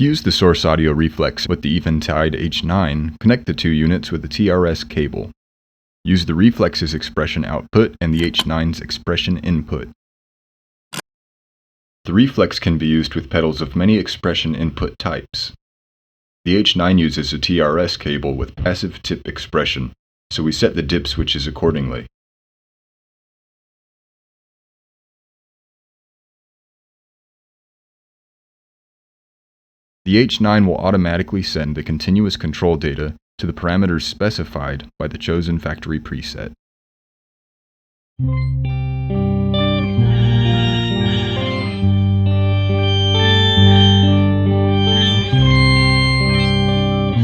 To use the source audio reflex with the Eventide H9, connect the two units with a TRS cable. Use the Reflex's expression output and the H9's expression input. The Reflex can be used with pedals of many expression input types. The H9 uses a TRS cable with passive tip expression, so we set the dip switches accordingly. The H9 will automatically send the continuous control data to the parameters specified by the chosen factory preset.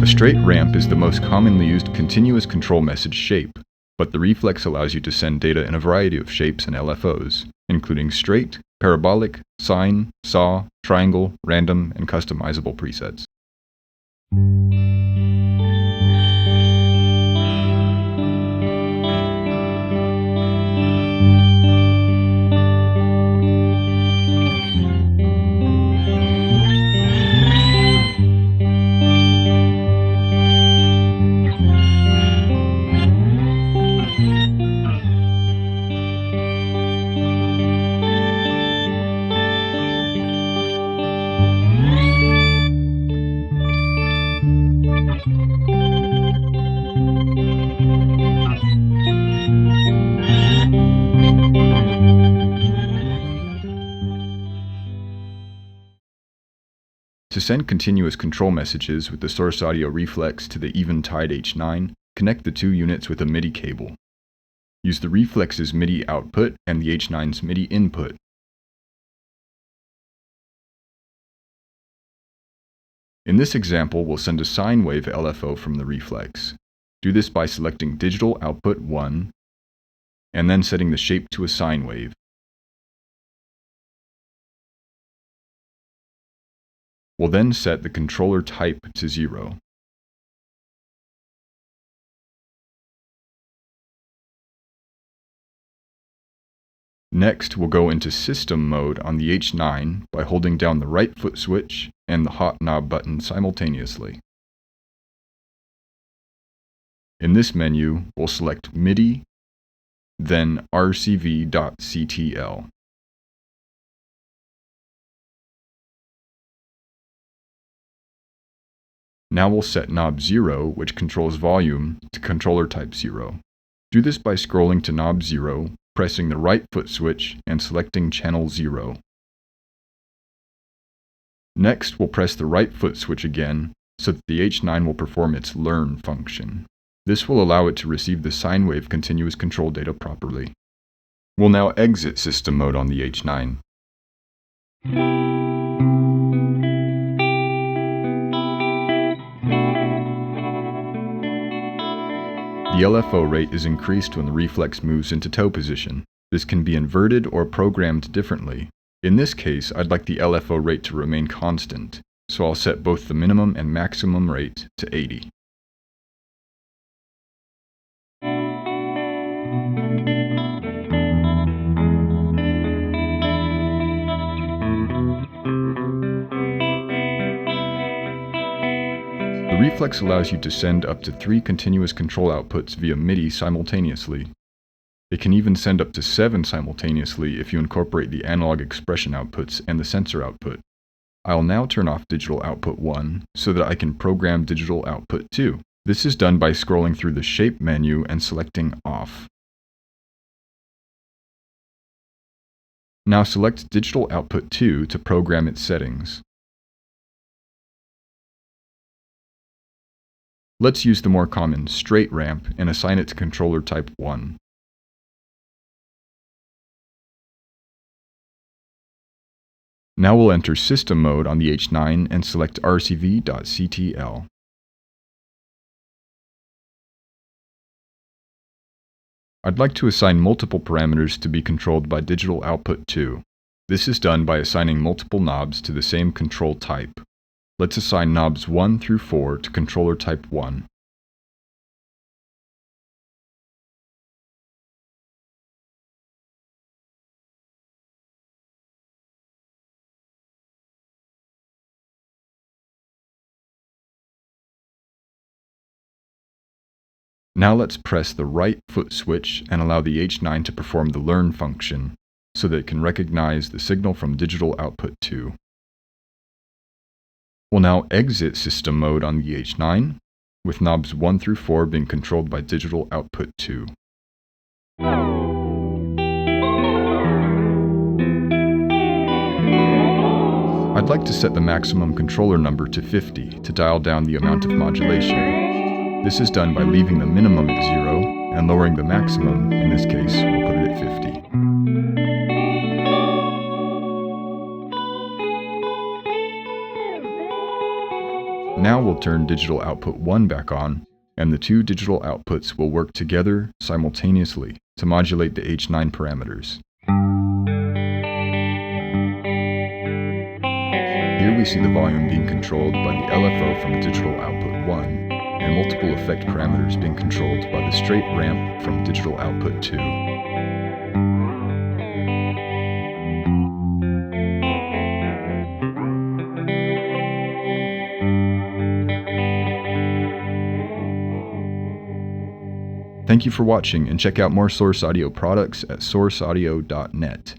A straight ramp is the most commonly used continuous control message shape, but the Reflex allows you to send data in a variety of shapes and LFOs, including straight, parabolic, sine, saw, triangle, random, and customizable presets. To send continuous control messages with the source audio reflex to the Eventide H9, connect the two units with a MIDI cable. Use the Reflex's MIDI output and the H9's MIDI input. In this example, we'll send a sine wave LFO from the Reflex. Do this by selecting Digital Output 1 and then setting the shape to a sine wave. We'll then set the controller type to 0. Next, we'll go into System mode on the H9 by holding down the right foot switch and the hot knob button simultaneously. In this menu, we'll select MIDI, then rcv.ctl. Now we'll set knob 0, which controls volume, to controller type 0. Do this by scrolling to knob 0, pressing the right foot switch, and selecting channel 0. Next, we'll press the right foot switch again, so that the H9 will perform its learn function. This will allow it to receive the sine wave continuous control data properly. We'll now exit system mode on the H9. The LFO rate is increased when the Reflex moves into toe position. This can be inverted or programmed differently. In this case, I'd like the LFO rate to remain constant, so I'll set both the minimum and maximum rate to 80. The Reflex allows you to send up to 3 continuous control outputs via MIDI simultaneously. It can even send up to 7 simultaneously if you incorporate the analog expression outputs and the sensor output. I'll now turn off digital output 1 so that I can program digital output 2. This is done by scrolling through the shape menu and selecting off. Now select digital output 2 to program its settings. Let's use the more common straight ramp and assign it to controller type 1. Now we'll enter system mode on the H9 and select rcv.ctl. I'd like to assign multiple parameters to be controlled by digital output 2. This is done by assigning multiple knobs to the same control type. Let's assign knobs 1 through 4 to controller type 1. Now let's press the right foot switch and allow the H9 to perform the learn function, so that it can recognize the signal from digital output 2. We'll now exit system mode on the H9, with knobs 1 through 4 being controlled by digital output 2. I'd like to set the maximum controller number to 50 to dial down the amount of modulation. This is done by leaving the minimum at 0 and lowering the maximum, in this case, we'll put it at 50. Now we'll turn digital output 1 back on, and the two digital outputs will work together simultaneously to modulate the H9 parameters. Here we see the volume being controlled by the LFO from digital output 1, and multiple effect parameters being controlled by the straight ramp from digital output 2. Thank you for watching, and check out more Source Audio products at sourceaudio.net.